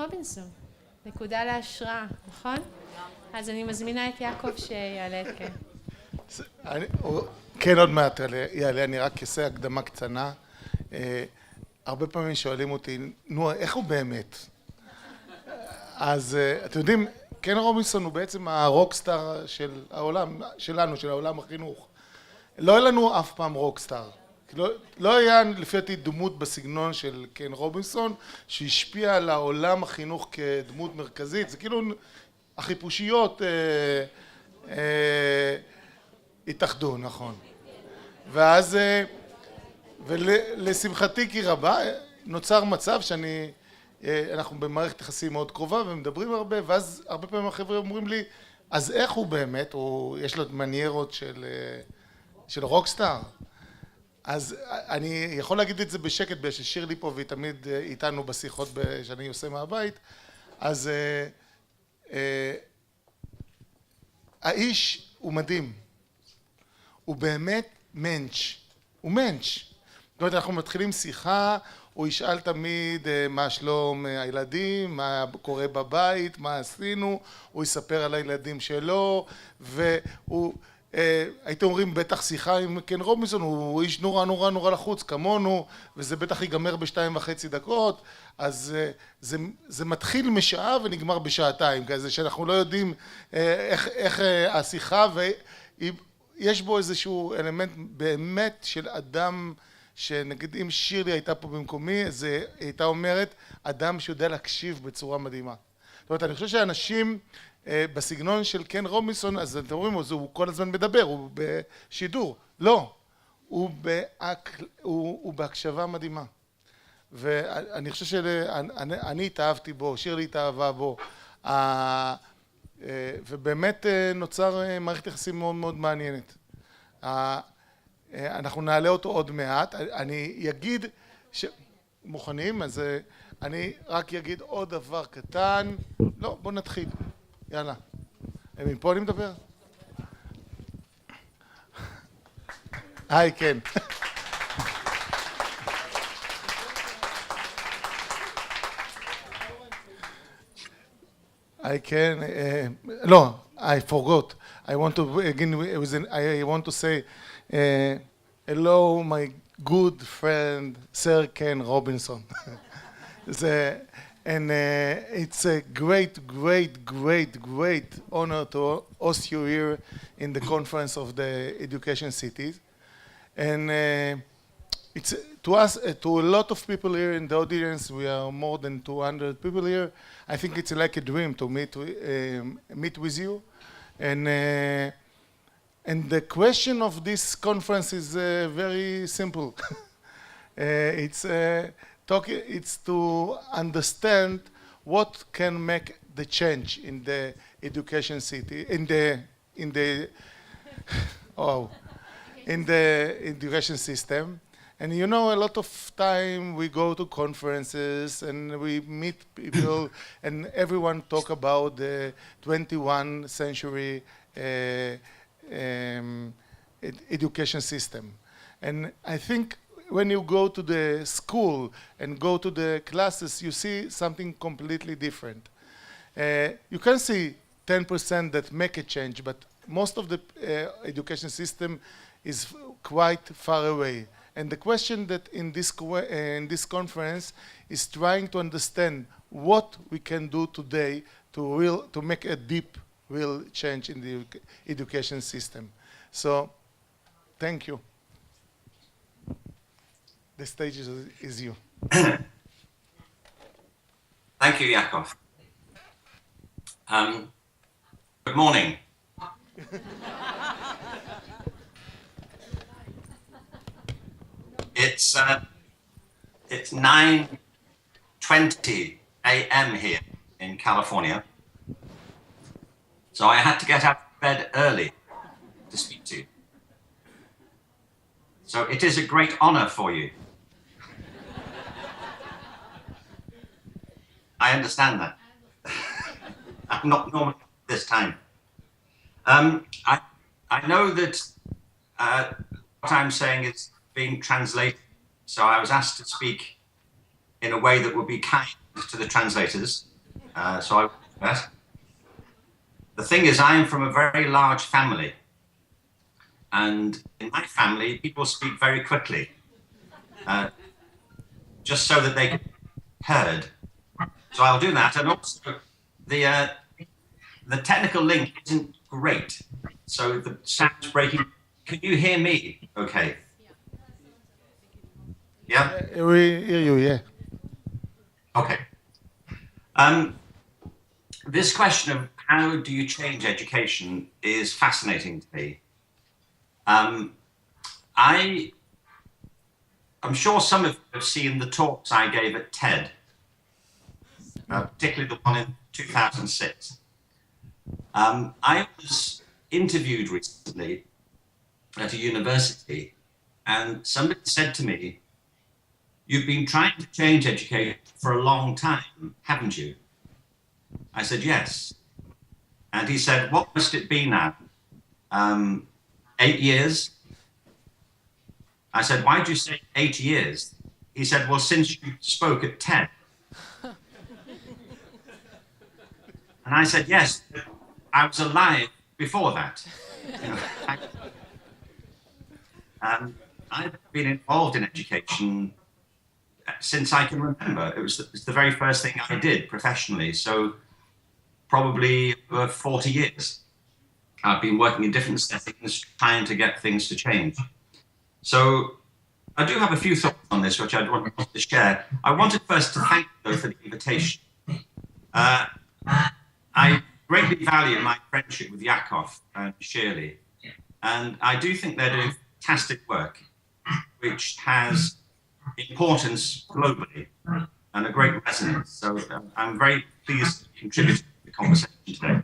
רובינסון. נקודה להשראה, נכון? אז אני מזמינה את יעקב שיעלה, כן. כן, עוד מעט יעלה, אני רק אעשה הקדמה קטנה. הרבה פעמים שואלים אותי, נו, איך הוא באמת? אז אתם יודעים, קן רובינסון הוא בעצם הרוקסטאר של העולם, שלנו, של העולם החינוך. לא היה לנו אף פעם רוקסטאר. לא היה לפי דעתי דמות בסגנון של קן רובינסון שהשפיע על העולם החינוך כדמות מרכזית. זה כאילו החיפושיות התאחדו, נכון. ואז, ולשמחתי כי רבה, נוצר מצב אנחנו במערכת יחסים מאוד קרובה ומדברים הרבה, ואז הרבה פעמים החבר'ה אומרים לי, אז איך הוא באמת, יש לו מניירות של רוקסטאר? אז אני יכול להגיד את זה בשקט, ששירלי פה והיא תמיד איתנו בשיחות שאני עושה מהבית, אז האיש הוא מדהים, הוא באמת מנץ', הוא מנץ'. זאת אומרת, אנחנו מתחילים שיחה, הוא ישאל תמיד מה שלום הילדים, מה קורה בבית, מה עשינו, הוא יספר על הילדים שלו, והוא, הייתם אומרים, בטח שיחה עם קן רובינסון, הוא איש נורא נורא נורא לחוץ כמונו, וזה בטח ייגמר ב2.5 דקות, אז זה מתחיל משעה ונגמר בשעתיים, כזה שאנחנו לא יודעים איך השיחה, ויש בו איזשהו אלמנט באמת של אדם, שנגיד אם שירלי הייתה פה במקומי, אז הייתה אומרת, אדם שיודע להקשיב בצורה מדהימה. זאת אומרת, אני חושב שאנשים בסגנון של קן רובינסון, אז אתם אומרים, הוא כל הזמן מדבר, הוא בשידור. לא, הוא בהקשבה מדהימה. ואני חושב שאני התאהבתי בו, שירלי התאהבה בו, ובאמת נוצר מערכת יחסים מאוד מאוד מעניינת. אנחנו נעלה אותו עוד מעט, אני אגיד מוכנים, אז אני רק אגיד עוד דבר קטן, לא, בוא נתחיל, יאללה. מפה אני מדבר? היי, כן. I can, no, I forgot. I want to again, I want to say hello, my good friend, Sir Ken Robinson. And it's a great, great, great, great honor to host you here in the conference of the Education Cities. And it's to us, to a lot of people here in the audience, we are more than 200 people here. I think it's like a dream to meet with you. And the question of this conference is very simple. It's to understand what can make the change in the education city, in the education system. And you know, a lot of time we go to conferences and we meet people and everyone talk about the 21st century education system. And I think when you go to the school and go to the classes, you see something completely different. You can see 10% that make a change, but most of the education system is quite far away. And the question that in this conference is trying to understand what we can do today to make a deep, real change in the education system. So, thank you. The stage is you. Thank you, Yakov. Good morning. It's 9:20 a.m. here in California, so I had to get out of bed early to speak to you. So it is a great honor for you. I understand that. I'm not normal this time. I know that what I'm saying is being translated, so I was asked to speak in a way that would be kind to the translators. So I will do that. The thing is, I am from a very large family. And in my family, people speak very quickly, just so that they can be heard. So I'll do that. And also, the technical link isn't great, so the sound's breaking. Can you hear me? Okay. Yeah? We hear you, yeah. Okay. This question of how do you change education is fascinating to me. I'm sure some of you have seen the talks I gave at TED, particularly the one in 2006. I was interviewed recently at a university, and somebody said to me, "You've been trying to change education for a long time, haven't you?" I said, "Yes." And he said, "What must it be now? 8 years?" I said, "Why do you say 8 years?" He said, "Well, since you spoke at TED." And I said, "Yes, I was alive before that." You know, I've been involved in education since I can remember. It's the very first thing I did professionally. So probably over 40 years. I've been working in different settings, trying to get things to change. So I do have a few thoughts on this, which I'd want to share. I wanted first to thank you, though, for the invitation. I greatly value my friendship with Yakov and Shirley, and I do think they're doing fantastic work, which has importance globally and a great resonance. So I'm very pleased to contribute to the conversation today.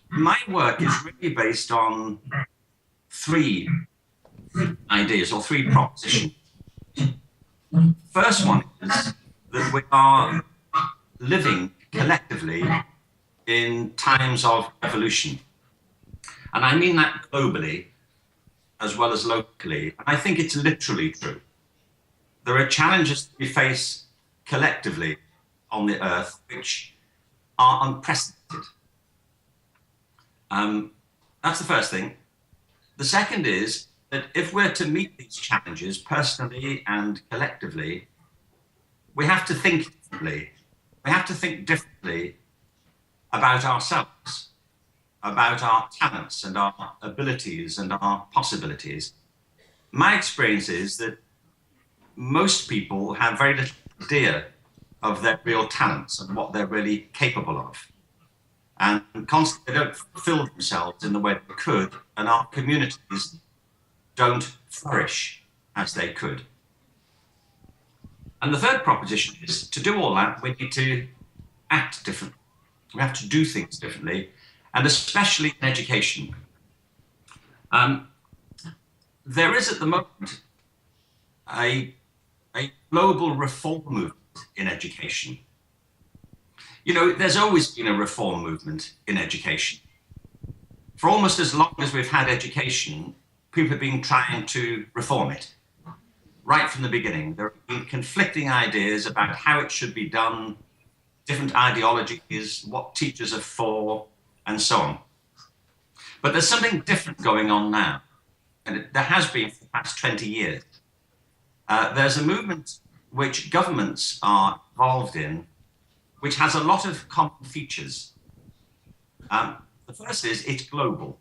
My work is really based on 3 ideas or 3 propositions. First one is that we are living collectively in times of evolution. And I mean that globally as well as locally. And I think it's literally true. There are challenges that we face collectively on the earth which are unprecedented. That's the first thing. The second is that if we're to meet these challenges personally and collectively, we have to think differently. We have to think differently about ourselves, about our talents and our abilities and our possibilities. My experience is that most people have very little idea of their real talents and what they're really capable of. And constantly they don't fulfill themselves in the way they could, and our communities don't flourish as they could. And the third proposition is, to do all that, we need to act differently. We have to do things differently, and especially in education. There is at the moment a global reform movement in education. You know, there's always been a reform movement in education. For almost as long as we've had education, people have been trying to reform it. Right from the beginning, there have been conflicting ideas about how it should be done, different ideologies, what teachers are for, and so on. But there's something different going on now, and there has been for the past 20 years. There's a movement which governments are involved in, which has a lot of common features. The first is it's global.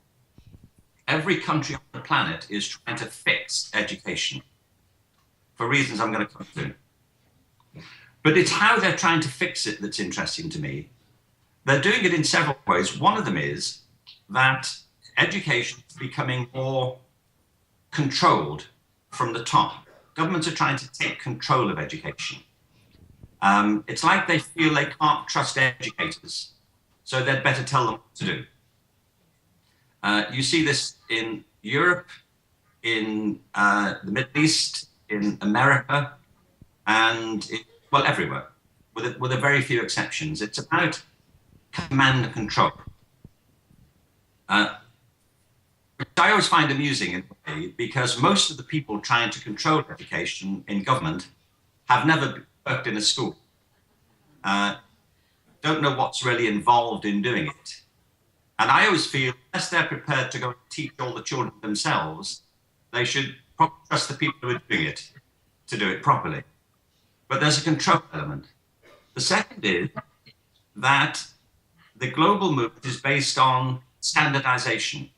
Every country on the planet is trying to fix education for reasons I'm going to come to. But it's how they're trying to fix it that's interesting to me. They're doing it in several ways. One of them is that education is becoming more controlled from the top. Governments are trying to take control of education. It's like they feel they can't trust educators, so they'd better tell them what to do. You see this in Europe, in the Middle East, in America, and everywhere, with a very few exceptions. It's about command and control. Which I always find amusing in a way, because most of the people trying to control education in government have never worked in a school. don't know what's really involved in doing it. And I always feel, unless they're prepared to go and teach all the children themselves, they should probably trust the people who are doing it to do it properly. But there's a control element. The second is that the global movement is based on standardization.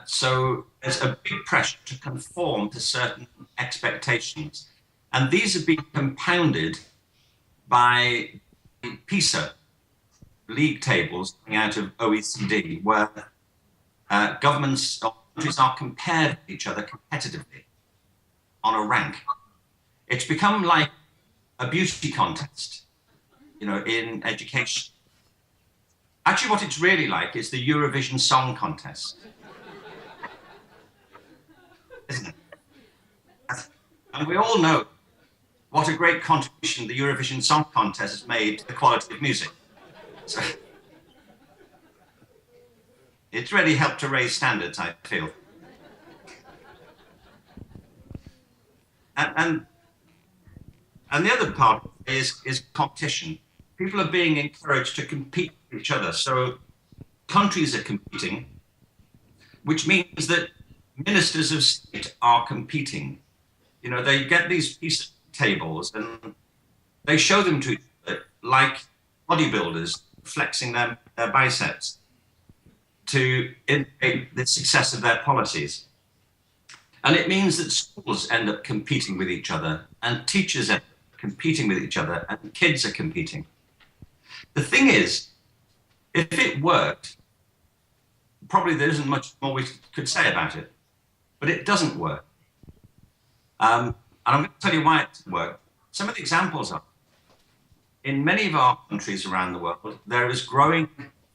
So there's a big pressure to conform to certain expectations. And these have been compounded by PISA league tables coming out of OECD, where governments or countries are compared with each other competitively on a rank. It's become like a beauty contest, you know, in education. Actually, what it's really like is the Eurovision Song Contest. Isn't it? And we all know what a great contribution the Eurovision Song Contest has made to the quality of music. So, it's really helped to raise standards, I feel. And the other part is competition. People are being encouraged to compete with each other. So countries are competing, which means that ministers of state are competing. You know, they get these piece tables and they show them to each other like bodybuilders flexing their biceps to indicate the success of their policies. And it means that schools end up competing with each other and teachers end up competing with each other and kids are competing. The thing is, if it worked, probably there isn't much more we could say about it, but it doesn't work. And I'm going to tell you why it doesn't work. Some of the examples are, in many of our countries around the world, there is growing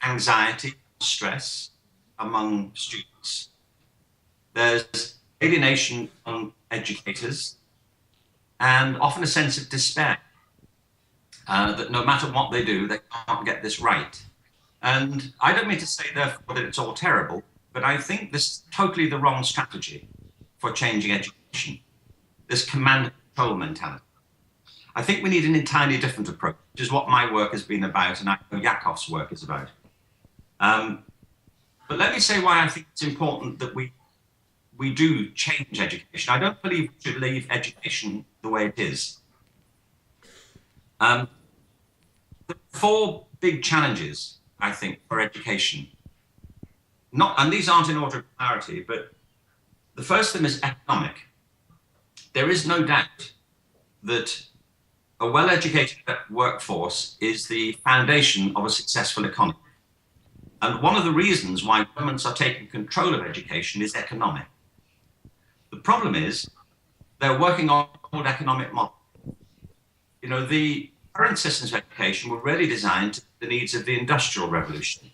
anxiety, stress among students. There's alienation among educators, and often a sense of despair that no matter what they do, they can't get this right. And I don't mean to say, therefore, that it's all terrible, but I think this is totally the wrong strategy for changing education, this command and control mentality. I think we need an entirely different approach, which is what my work has been about, and I know Yakov's work is about. But let me say why I think it's important that we do change education. I don't believe we should leave education the way it is. The four big challenges, I think, for education, and these aren't in order of priority, but the first of them is economic. There is no doubt that a well-educated workforce is the foundation of a successful economy. And one of the reasons why governments are taking control of education is economic. The problem is they're working on an old economic model. You know, the current systems of education were really designed to the needs of the Industrial Revolution.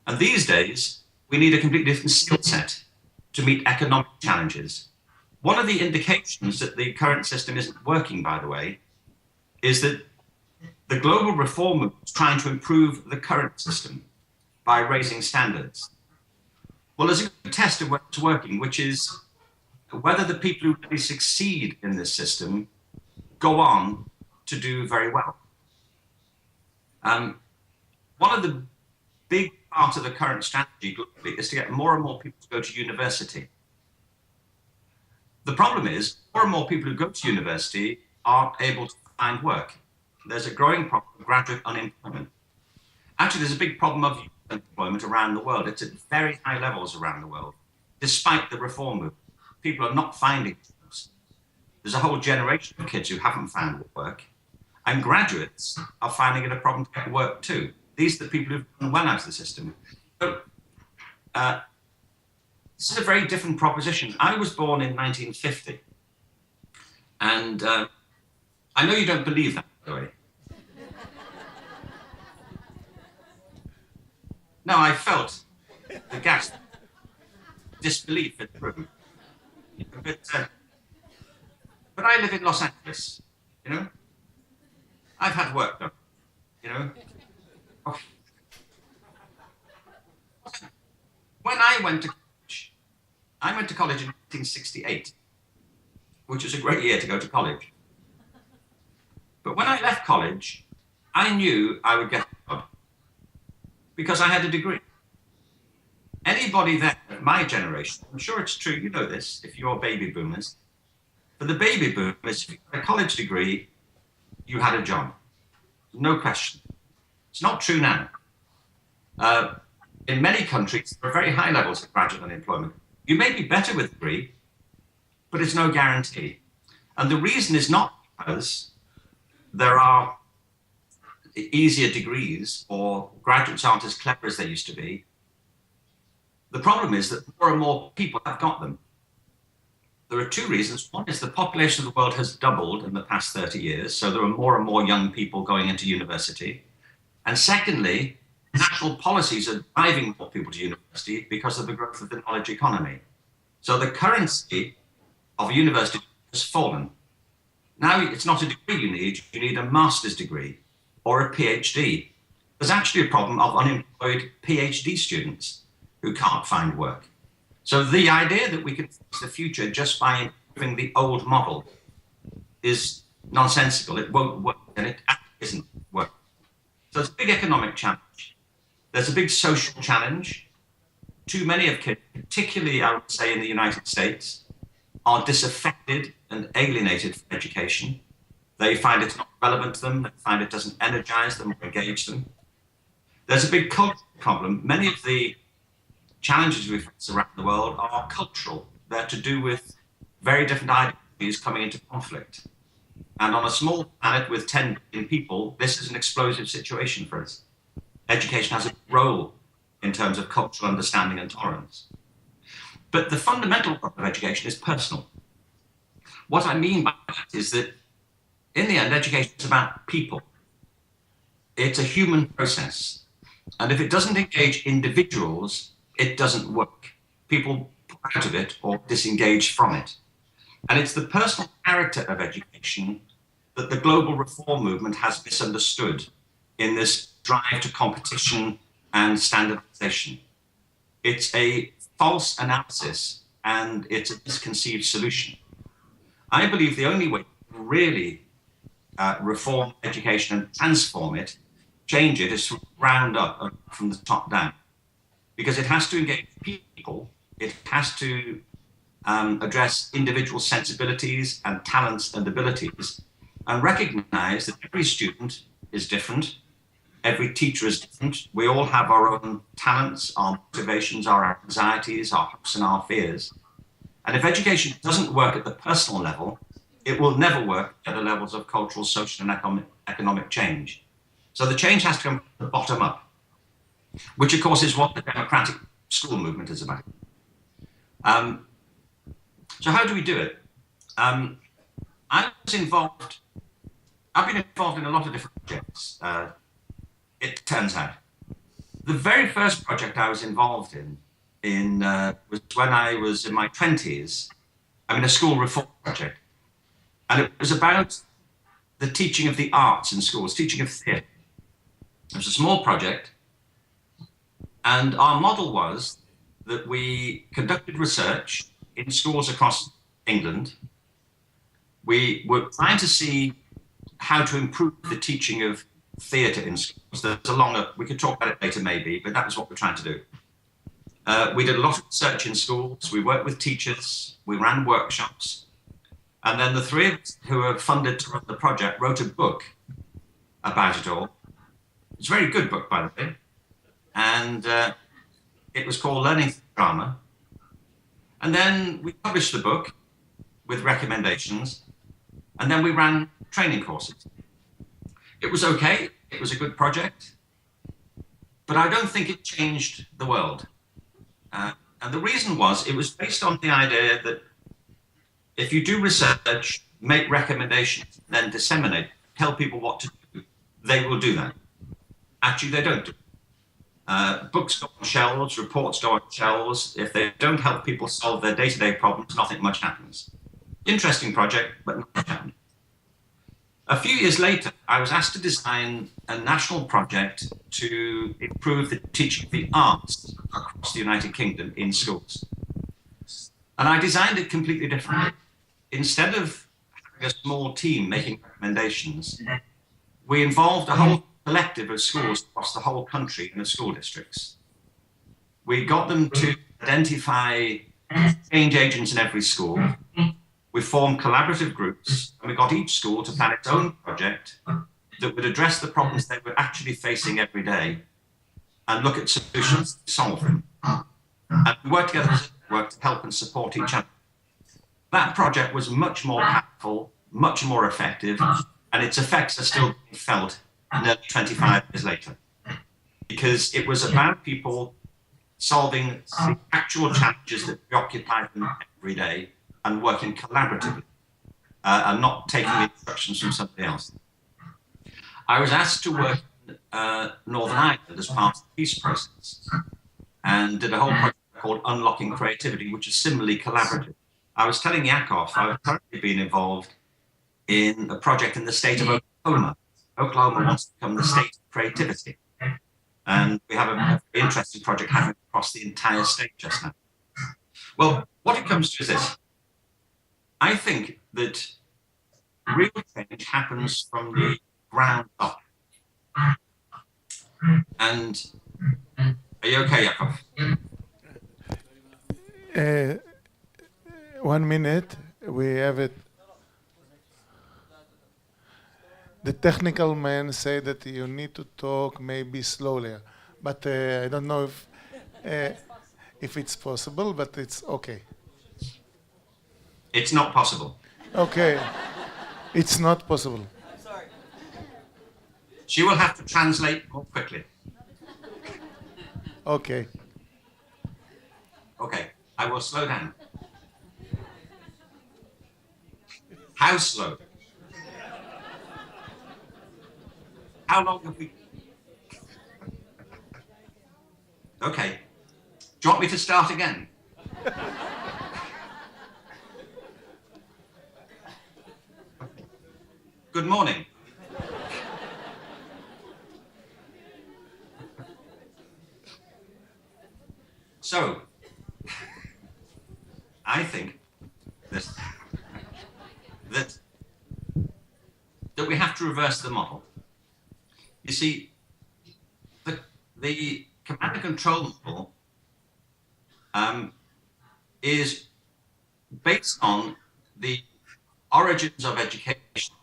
And these days, we need a completely different skill set to meet economic challenges. One of the indications that the current system isn't working, by the way, is that the global reform movement is trying to improve the current system by raising standards. Well, there's a good test of what's working, which is whether the people who really succeed in this system go on to do very well. One of the big parts of the current strategy globally is to get more and more people to go to university. The problem is more and more people who go to university aren't able to find work. There's a growing problem of graduate unemployment. Actually, there's a big problem of youth unemployment around the world. It's at very high levels around the world, despite the reform movement. People are not finding jobs. There's a whole generation of kids who haven't found work, and graduates are finding it a problem to get work too. These are the people who've done well out of the system. So, this is a very different proposition. I was born in 1950, and I know you don't believe that, by the way. No, I felt the gasp, disbelief in the room. But I live in Los Angeles, you know. I've had work done, you know. Oh. When I went to college in 1968, which was a great year to go to college. But when left college, I knew I would get a job because I had a degree. Anybody then of my generation, I'm sure it's true, you know this, if you're baby boomers, for the baby boomers, if you had a college degree, you had a job. No question. It's not true now. In many countries, there are very high levels of graduate unemployment. You may be better with a degree, but it's no guarantee. And the reason is not because there are easier degrees or graduates aren't as clever as they used to be. The problem is that more and more people have got them. There are two reasons. One is the population of the world has doubled in the past 30 years, so there are more and more young people going into university. And secondly, national policies are driving more people to university because of the growth of the knowledge economy. So the currency of a university has fallen. Now it's not a degree you need a master's degree or a PhD. There's actually a problem of unemployed PhD students who can't find work. So the idea that we can fix the future just by improving the old model is nonsensical. It won't work, and it actually isn't working. So it's a big economic challenge. There's a big social challenge. Too many of kids, particularly I would say in the United States, are disaffected and alienated from education. They find it's not relevant to them. They find it doesn't energize them or engage them. There's a big cultural problem. Many of the challenges we face around the world are cultural. They're to do with very different ideologies coming into conflict. And on a small planet with 10 billion people, this is an explosive situation for us. Education has a role in terms of cultural understanding and tolerance. But the fundamental problem of education is personal. What I mean by that is that in the end, education is about people. It's a human process. And if it doesn't engage individuals, it doesn't work. People pull out of it or disengage from it. And it's the personal character of education that the global reform movement has misunderstood in this drive to competition and standardization. It's a false analysis and it's a misconceived solution. I believe the only way to really reform education and transform it, change it, is from the ground up and from the top down. Because it has to engage people, it has to address individual sensibilities and talents and abilities, and recognize that every student is different, every teacher is different. We all have our own talents, our motivations, our anxieties, our hopes and our fears. And if education doesn't work at the personal level, it will never work at the levels of cultural, social, and economic change. So the change has to come from the bottom up, which of course is what the democratic school movement is about. So how do we do it? I've been involved in a lot of different projects, it turns out. The very first project I was involved in was when I was in my 20s, a school reform project. And it was about the teaching of the arts in schools, teaching of theatre. It was a small project. And our model was that we conducted research in schools across England. We were trying to see how to improve the teaching of theatre in schools. There's a longer, we could talk about it later maybe, but that was what we're trying to do. We did a lot of research in schools. We worked with teachers. We ran workshops. And then the three of us who were funded to run the project wrote a book about it all. It's a very good book, by the way. And it was called Learning Drama. And then we published the book with recommendations. And then we ran training courses. It was okay. It was a good project. But I don't think it changed the world. And the reason was, it was based on the idea that if you do research, make recommendations, then disseminate, tell people what to do, they will do that. Actually, they don't do it. Books go on shelves, reports go on shelves. If they don't help people solve their day-to-day problems, nothing much happens. Interesting project, but not much happened. A few years later, I was asked to design a national project to improve the teaching of the arts across the United Kingdom in schools. And I designed it completely differently. Instead of having a small team making recommendations, we involved a whole collective of schools across the whole country in the school districts. We got them to identify change agents in every school. We formed collaborative groups, and we got each school to plan its own project that would address the problems they were actually facing every day and look at solutions to solve them. And we worked together as a network to help and support each other. That project was much more powerful, much more effective, and its effects are still being felt nearly 25 years later. Because it was about people solving the actual challenges that preoccupy them every day and working collaboratively and not taking instructions from somebody else. I was asked to work in Northern Ireland as part of the peace process and did a whole project called Unlocking Creativity, which is similarly collaborative. I was telling Yakov I've currently been involved in a project in the state of Oklahoma. Oklahoma wants to become the state of creativity. And we have a very interesting project happening across the entire state just now. Well, what it comes to is this. I think that real change happens from the ground up. And are you okay, Yakov? 1 minute, we have it. The technical man say that you need to talk maybe slowly, but I don't know if it's possible, but it's okay. It's not possible. Okay, it's not possible. She will have to translate more quickly. Okay. Okay, I will slow down. How slow? How long have we... Okay. Do you want me to start again? Good morning. So, I think that we have to reverse the model. You see, the command and control model is based on the origins of education,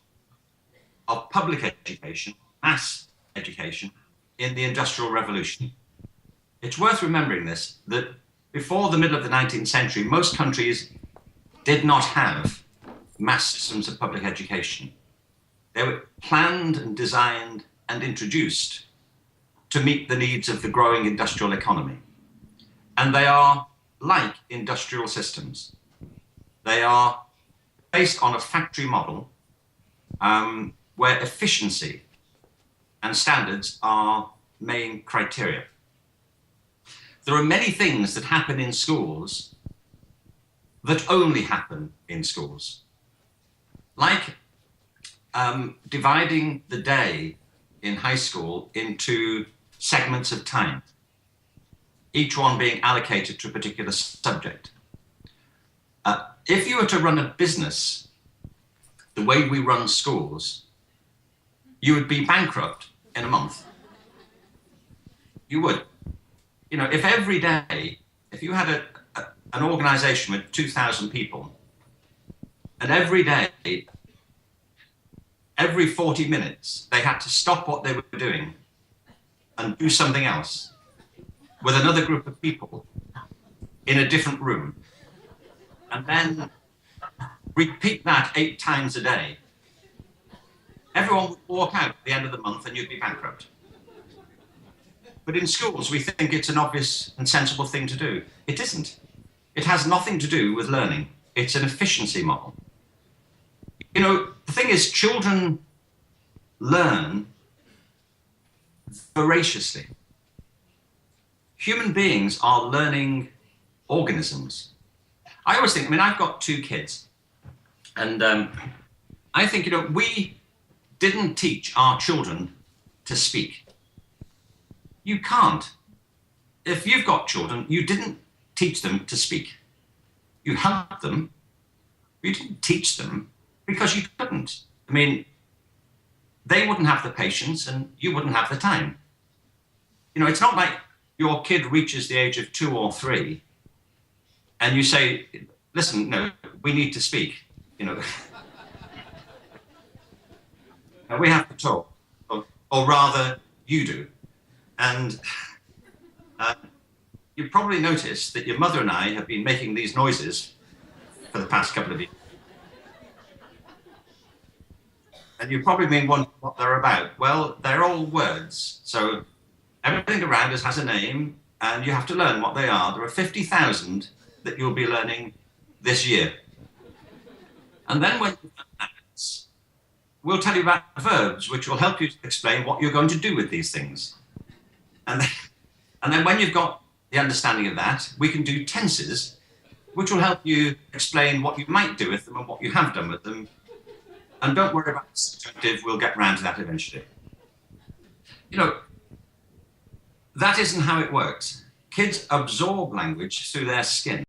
of public education, mass education in the Industrial Revolution. It's worth remembering this, that before the middle of the 19th century, most countries did not have mass systems of public education. They were planned and designed and introduced to meet the needs of the growing industrial economy. And they are like industrial systems. They are based on a factory model where efficiency and standards are main criteria. There are many things that happen in schools that only happen in schools. Like dividing the day in high school into segments of time, each one being allocated to a particular subject. If you were to run a business the way we run schools, you would be bankrupt in a month. You would. You know, if every day, if you had an organization with 2,000 people, and every day, every 40 minutes, they had to stop what they were doing and do something else with another group of people in a different room, and then repeat that 8 times a day, everyone would walk out at the end of the month and you'd be bankrupt. But in schools, we think it's an obvious and sensible thing to do. It isn't. It has nothing to do with learning. It's an efficiency model. You know, the thing is, children learn voraciously. Human beings are learning organisms. I always think, I mean, I've got 2 kids, and I think, you know, we didn't teach our children to speak. You can't. If you've got children, you didn't teach them to speak. You helped them, but you didn't teach them because you couldn't. I mean, they wouldn't have the patience and you wouldn't have the time. You know, it's not like your kid reaches the age of 2 or 3 and you say, listen, no, we need to speak, you know. We have to talk, or rather, you do. And you probably noticed that your mother and I have been making these noises for the past couple of years. And you've probably been wondering what they're about. Well, they're all words. So everything around us has a name, and you have to learn what they are. There are 50,000 that you'll be learning this year. And then when you've done that, we'll tell you about verbs, which will help you explain what you're going to do with these things. And then when you've got the understanding of that, we can do tenses, which will help you explain what you might do with them and what you have done with them. And don't worry about the subjunctive, we'll get round to that eventually. You know, that isn't how it works. Kids absorb language through their skin.